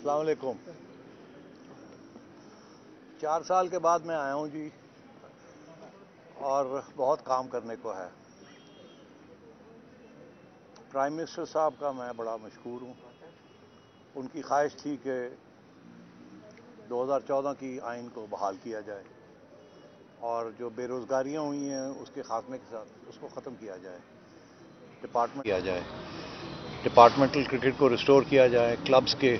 अस्सलाम वालेकुम। 4 साल के बाद मैं आया हूँ जी, और बहुत काम करने को है। प्राइम मिनिस्टर साहब का मैं बड़ा मशहूर हूँ। उनकी ख्वाहिश थी कि 2014 की आइन को बहाल किया जाए और जो बेरोज़गारियाँ हुई हैं उसके खात्मे के साथ उसको ख़त्म किया जाए, डिपार्टमेंटल क्रिकेट को रिस्टोर किया जाए, क्लब्स के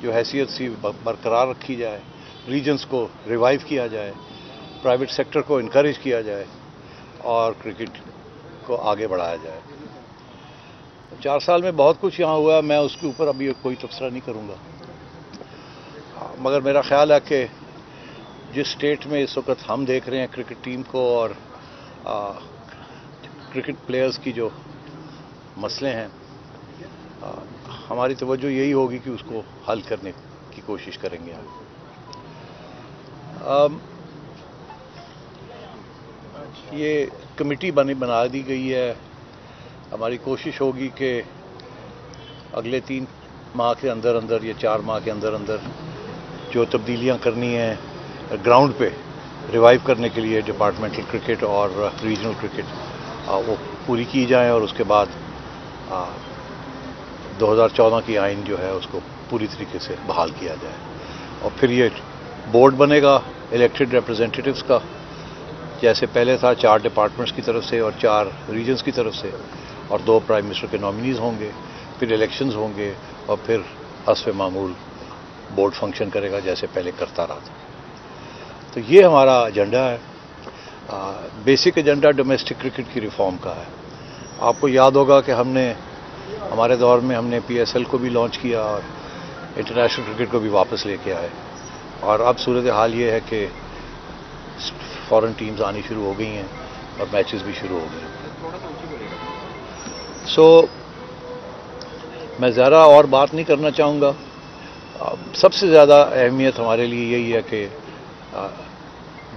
जो हैसियत सी बरकरार रखी जाए, रीजन्स को रिवाइव किया जाए, प्राइवेट सेक्टर को इनकरेज किया जाए और क्रिकेट को आगे बढ़ाया जाए। 4 साल में बहुत कुछ यहाँ हुआ है, मैं उसके ऊपर अभी कोई तबसरा नहीं करूँगा, मगर मेरा ख्याल है कि जिस स्टेट में इस वक्त हम देख रहे हैं क्रिकेट टीम को और क्रिकेट प्लेयर्स की जो मसले हैं, हमारी तवज्जो यही होगी कि उसको हल करने की कोशिश करेंगे हम। ये कमेटी बना दी गई है। हमारी कोशिश होगी कि अगले 3 माह के अंदर अंदर या 4 माह के अंदर अंदर जो तब्दीलियां करनी हैं ग्राउंड पे रिवाइव करने के लिए डिपार्टमेंटल क्रिकेट और रीजनल क्रिकेट वो पूरी की जाए और उसके बाद 2014 की आइन जो है उसको पूरी तरीके से बहाल किया जाए और फिर ये बोर्ड बनेगा इलेक्टेड रिप्रेजेंटेटिव्स का, जैसे पहले था 4 डिपार्टमेंट्स की तरफ से और 4 रीजन्स की तरफ से और 2 प्राइम मिनिस्टर के नॉमिनीज़ होंगे, फिर इलेक्शंस होंगे और फिर हस्ब मामूल बोर्ड फंक्शन करेगा जैसे पहले करता रहा था। तो ये हमारा एजेंडा है। बेसिक एजेंडा डोमेस्टिक क्रिकेट की रिफॉर्म का है। आपको याद होगा कि हमारे दौर में हमने PSL को भी लॉन्च किया और इंटरनेशनल क्रिकेट को भी वापस लेके आए और अब सूरत हाल ये है कि फॉरेन टीम्स आनी शुरू हो गई हैं और मैचेस भी शुरू हो गए। मैं ज़्यादा और बात नहीं करना चाहूँगा। सबसे ज़्यादा अहमियत हमारे लिए यही है कि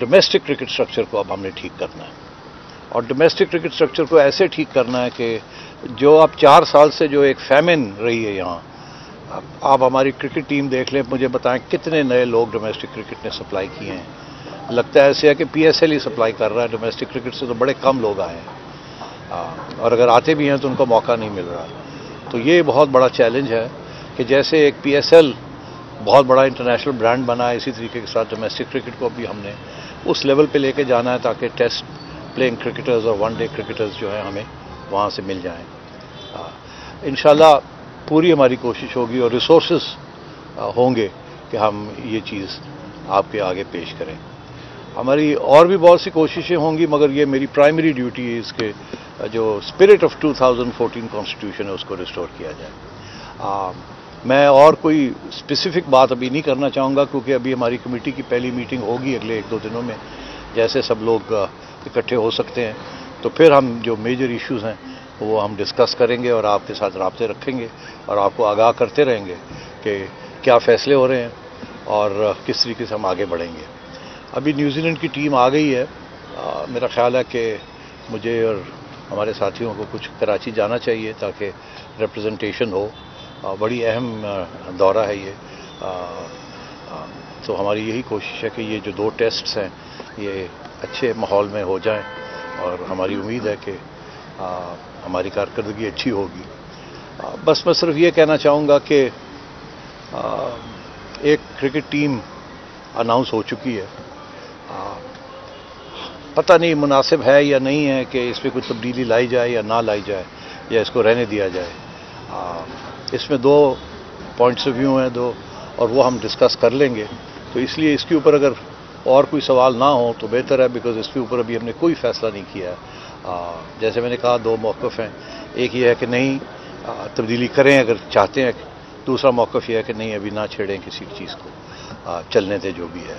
डोमेस्टिक क्रिकेट स्ट्रक्चर को अब हमने ठीक करना है और डोमेस्टिक क्रिकेट स्ट्रक्चर को ऐसे ठीक करना है कि जो अब 4 साल से जो एक फैमिन रही है यहाँ, आप हमारी क्रिकेट टीम देख लें, मुझे बताएं कितने नए लोग डोमेस्टिक क्रिकेट ने सप्लाई किए हैं। लगता है ऐसे है कि PSL ही सप्लाई कर रहा है, डोमेस्टिक क्रिकेट से तो बड़े कम लोग आए हैं और अगर आते भी हैं तो उनको मौका नहीं मिल रहा। तो ये बहुत बड़ा चैलेंज है कि जैसे एक PSL बहुत बड़ा इंटरनेशनल ब्रांड बना है, इसी तरीके के साथ डोमेस्टिक क्रिकेट को भी हमने उस लेवल पे लेके जाना है ताकि टेस्ट प्लेइंग क्रिकेटर्स और वनडे क्रिकेटर्स जो हैं हमें वहाँ से मिल जाएं। इंशाल्लाह पूरी हमारी कोशिश होगी और रिसोर्सेस होंगे कि हम ये चीज़ आपके आगे पेश करें। हमारी और भी बहुत सी कोशिशें होंगी, मगर ये मेरी प्राइमरी ड्यूटी है इसके जो स्पिरिट ऑफ 2014 कॉन्स्टिट्यूशन है उसको रिस्टोर किया जाए। मैं और कोई स्पेसिफिक बात अभी नहीं करना चाहूँगा क्योंकि अभी हमारी कमेटी की पहली मीटिंग होगी अगले 1-2 दिनों में, जैसे सब लोग इकट्ठे हो सकते हैं तो फिर हम जो मेजर इश्यूज़ हैं वो हम डिस्कस करेंगे और आपके साथ राब्ते रखेंगे और आपको आगाह करते रहेंगे कि क्या फ़ैसले हो रहे हैं और किस तरीके से हम आगे बढ़ेंगे। अभी न्यूजीलैंड की टीम आ गई है। मेरा ख्याल है कि मुझे और हमारे साथियों को कुछ कराची जाना चाहिए ताकि रिप्रेजेंटेशन हो। बड़ी अहम दौरा है ये। तो हमारी यही कोशिश है कि ये जो 2 टेस्ट्स हैं ये अच्छे माहौल में हो जाएं और हमारी उम्मीद है कि हमारी कारकर्दगी अच्छी होगी। बस मैं सिर्फ ये कहना चाहूँगा कि एक क्रिकेट टीम अनाउंस हो चुकी है। पता नहीं मुनासिब है या नहीं है कि इस पर कुछ तब्दीली लाई जाए या ना लाई जाए या इसको रहने दिया जाए। इसमें 2 पॉइंट्स ऑफ व्यू हैं 2 और वो हम डिस्कस कर लेंगे। तो इसलिए इसके ऊपर अगर और कोई सवाल ना हो तो बेहतर है, बिकॉज इसके ऊपर अभी हमने कोई फ़ैसला नहीं किया है। जैसे मैंने कहा 2 मौक़िफ़ हैं। एक ये है कि नहीं तब्दीली करें अगर चाहते हैं, दूसरा मौक़िफ़ ये है कि नहीं अभी ना छेड़ें किसी चीज़ को, चलने दें जो भी है।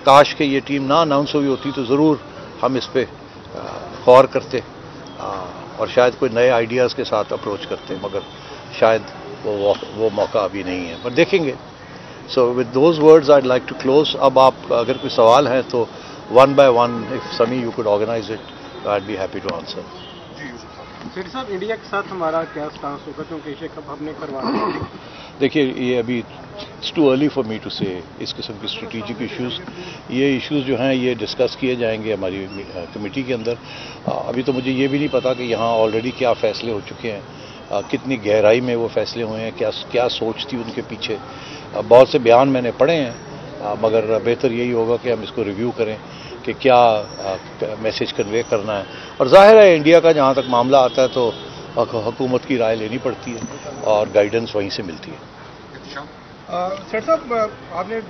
काश कि ये टीम ना अनाउंस हुई होती तो ज़रूर हम इस पर गौर करते और शायद कोई नए आइडियाज़ के साथ अप्रोच करते, मगर शायद वो मौका अभी नहीं है, पर देखेंगे। So with those words I like to close. अब आप अगर कोई सवाल हैं तो 1 by 1 if Sami you could organize it, I be happy to answer. सेठ साहब, इंडिया के साथ हमारा क्या स्टांस होगा क्योंकि एशिया कप हमने करवाना है? देखिए ये अभी it's too early for me to say इस किस्म की स्ट्रेटेजिक इश्यूज़, ये इश्यूज़ जो हैं ये डिस्कस किए जाएंगे हमारी कमेटी के अंदर। अभी तो मुझे ये भी नहीं पता कि यहाँ ऑलरेडी क्या फ़ैसले हो चुके हैं, कितनी गहराई में वो फैसले हुए हैं, क्या सोच थी उनके पीछे। बहुत से बयान मैंने पढ़े हैं, मगर बेहतर यही होगा कि हम इसको रिव्यू करें कि क्या मैसेज कन्वे करना है। और जाहिर है इंडिया का जहाँ तक मामला आता है तो हुकूमत की राय लेनी पड़ती है और गाइडेंस वहीं से मिलती है। सर साहब, आपने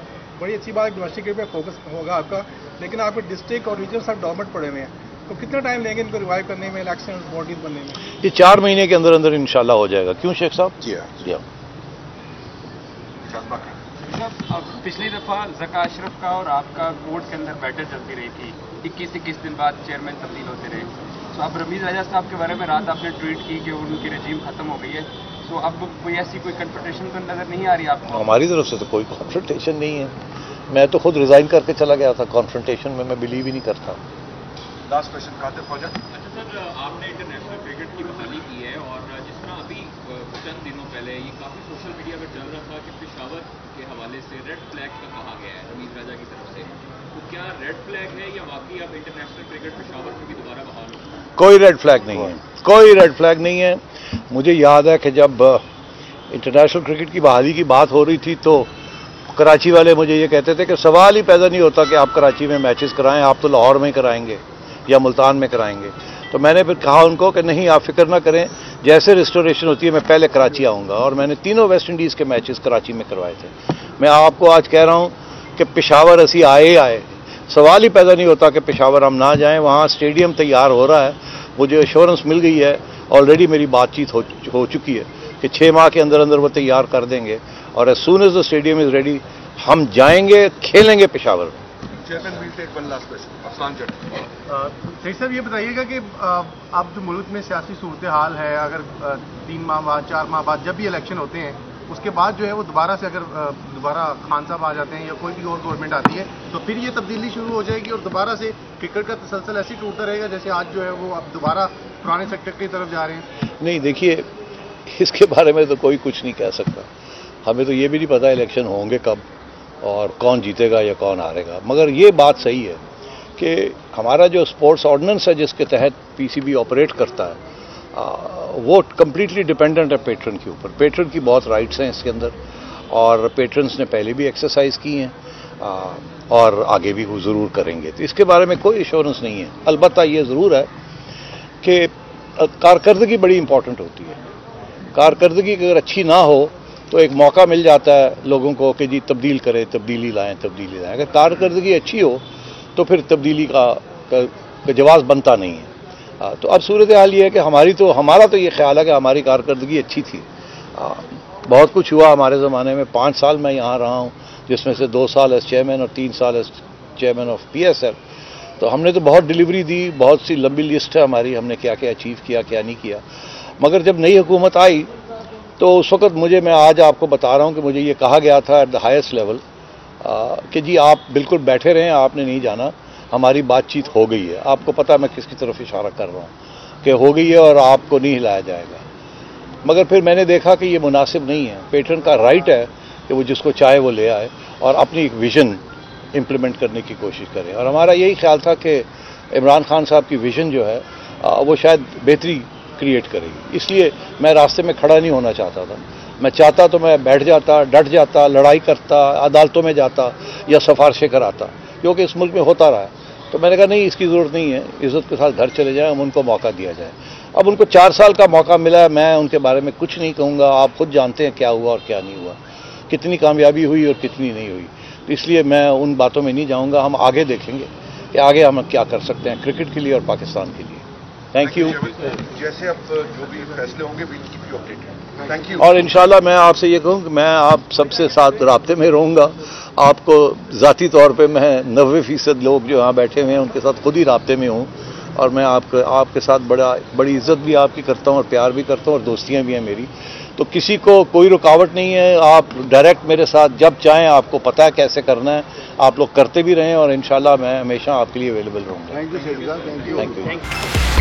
बड़ी अच्छी बात डोमेस्टिक क्रिकेट पे फोकस होगा आपका, लेकिन आपके डिस्ट्रिक्ट और रीजन सब डॉर्मेंट पड़े हुए हैं, तो कितना टाइम लेंगे इनको रिवाइव करने में, इलेक्शन बॉडीज बनने में? ये 4 महीने के अंदर अंदर इंशाल्लाह हो जाएगा। क्यों शेख साहब? जी हाँ। अब पिछली दफ़ा ज़का अशरफ का और आपका बोर्ड के अंदर बैटल चलती रही थी, 21 दिन बाद चेयरमैन तब्दील होते रहे। तो अब रमीज़ राजा साहब के बारे में रात आपने ट्वीट की कि उनकी रजीम ख़त्म हो गई है, तो अब कोई ऐसी कोई कन्फ्रंटेशन तो नज़र नहीं आ रही आपको? हमारी तरफ से तो कोई कॉन्फ्रंटेशन नहीं है। मैं तो खुद रिज़ाइन करके चला गया था। कॉन्फ्रंटेशन में मैं बिलीव ही नहीं करता। लास्ट क्वेश्चन कातिब फौजा। अच्छा सर, आपने इंटरनेशनल क्रिकेट की बहाली की है और जिस तरह अभी चंद दिनों पहले ये काफ़ी सोशल मीडिया पर चल रहा था कि पेशावर के हवाले से रेड फ्लैग का कहा गया है रमीज़ राजा की तरफ से, तो क्या रेड फ्लैग है या वाकई अब इंटरनेशनल क्रिकेट पेशावर में भी दोबारा बहाल हो? कोई रेड फ्लैग नहीं है, कोई रेड फ्लैग नहीं है। मुझे याद है कि जब इंटरनेशनल क्रिकेट की बहाली की बात हो रही थी तो कराची वाले मुझे ये कहते थे कि सवाल ही पैदा नहीं होता कि आप कराची में मैचेस कराएं, आप तो लाहौर में कराएंगे या मुल्तान में कराएंगे। तो मैंने फिर कहा उनको कि नहीं, आप फिक्र ना करें, जैसे रिस्टोरेशन होती है मैं पहले कराची आऊँगा। और मैंने तीनों वेस्ट इंडीज़ के मैचेस कराची में करवाए थे। मैं आपको आज कह रहा हूँ कि पेशावर असी आए, सवाल ही पैदा नहीं होता कि पेशावर हम ना जाएं। वहाँ स्टेडियम तैयार हो रहा है, मुझे एश्योरेंस मिल गई है, ऑलरेडी मेरी बातचीत हो चुकी है कि 6 माह के अंदर अंदर वो तैयार कर देंगे और as soon as the stadium is ready हम जाएंगे, खेलेंगे पेशावर में। Chairman will take one last question. Afsan Jat. सही साहब, ये बताइएगा कि अब जो मुल्क में सियासी सूरत हाल है, अगर 3 माह बाद 4 माह बाद जब भी इलेक्शन होते हैं उसके बाद जो है वो दोबारा से अगर दोबारा खान साहब आ जाते हैं या कोई भी और गवर्नमेंट आती है तो फिर ये तब्दीली शुरू हो जाएगी और दोबारा से क्रिकेट का तसलसल ऐसे टूटता रहेगा जैसे आज जो है वो अब दोबारा पुराने सेक्टर की तरफ जा रहे हैं? नहीं, देखिए इसके बारे में तो कोई कुछ नहीं कह सकता। हमें तो ये भी नहीं पता इलेक्शन होंगे कब और कौन जीतेगा या कौन हारेगा। मगर ये बात सही है कि हमारा जो स्पोर्ट्स ऑर्डिनेंस है जिसके तहत पीसीबी ऑपरेट करता है वो कम्प्लीटली डिपेंडेंट है पेट्रन के ऊपर। पेट्रन की बहुत राइट्स हैं इसके अंदर और पेट्रन्स ने पहले भी एक्सरसाइज की हैं और आगे भी वो ज़रूर करेंगे। तो इसके बारे में कोई एश्योरेंस नहीं है। अलबत्ता ये ज़रूर है कि कारकर्दगी बड़ी इंपॉर्टेंट होती है। कारकर्दगी अगर अच्छी ना हो तो एक मौका मिल जाता है लोगों को कि जी तब्दील करें, तब्दीली लाएं। अगर कारकर्दगी अच्छी हो तो फिर तब्दीली का जवाब बनता नहीं है। तो अब सूरत हाल ये है कि हमारा तो ये ख्याल है कि हमारी कारकर्दगी अच्छी थी। बहुत कुछ हुआ हमारे ज़माने में। 5 साल मैं यहाँ रहा हूँ, जिसमें से 2 साल एज चेयरमैन और 3 साल एज चेयरमैन ऑफ PSL। तो हमने तो बहुत डिलीवरी दी, बहुत सी लंबी लिस्ट है हमारी, हमने क्या क्या अचीव किया, क्या नहीं किया। मगर जब नई हुकूमत आई तो उस वक़्त मैं आज आपको बता रहा हूँ कि मुझे ये कहा गया था एट द हाईएस्ट लेवल कि जी आप बिल्कुल बैठे रहें, आपने नहीं जाना, हमारी बातचीत हो गई है। आपको पता मैं किसकी तरफ इशारा कर रहा हूँ कि हो गई है और आपको नहीं हिलाया जाएगा। मगर फिर मैंने देखा कि ये मुनासिब नहीं है। पेट्रन का राइट है कि वो जिसको चाहे वो ले आए और अपनी एक विज़न इम्प्लीमेंट करने की कोशिश करें। और हमारा यही ख्याल था कि इमरान खान साहब की विज़न जो है वो शायद बेहतरी क्रिएट करेगी। इसलिए मैं रास्ते में खड़ा नहीं होना चाहता था। मैं चाहता तो मैं बैठ जाता, डट जाता, लड़ाई करता, अदालतों में जाता या सिफारिशें कराता, क्योंकि इस मुल्क में होता रहा है। तो मैंने कहा नहीं, इसकी ज़रूरत नहीं है, इज़्ज़त के साथ घर चले जाएं, हम उनको मौका दिया जाए। अब उनको 4 साल का मौका मिला है, मैं उनके बारे में कुछ नहीं कहूँगा। आप खुद जानते हैं क्या हुआ और क्या नहीं हुआ, कितनी कामयाबी हुई और कितनी नहीं हुई। तो इसलिए मैं उन बातों में नहीं जाऊँगा। हम आगे देखेंगे कि आगे हम क्या कर सकते हैं क्रिकेट के लिए और पाकिस्तान के लिए। Thank you. जैसे अब जो भी फैसले होंगे will keep you updated. Thank you. और इंशाल्लाह मैं आपसे ये कहूँ कि मैं आप सबसे साथ राब्ते में रहूँगा। आपको ज़ाती तौर पे मैं 90% लोग जो यहाँ बैठे हुए हैं उनके साथ खुद ही राब्ते में हूँ और मैं आपके साथ बड़ी इज़्ज़त भी आपकी करता हूँ और प्यार भी करता हूँ और दोस्तियाँ भी हैं मेरी। तो किसी को कोई रुकावट नहीं है। आप डायरेक्ट मेरे साथ जब चाहें, आपको पता है कैसे करना है, आप लोग करते भी रहें और इंशाल्लाह मैं हमेशा आपके लिए अवेलेबल रहूँगा। Thank you. Thank you.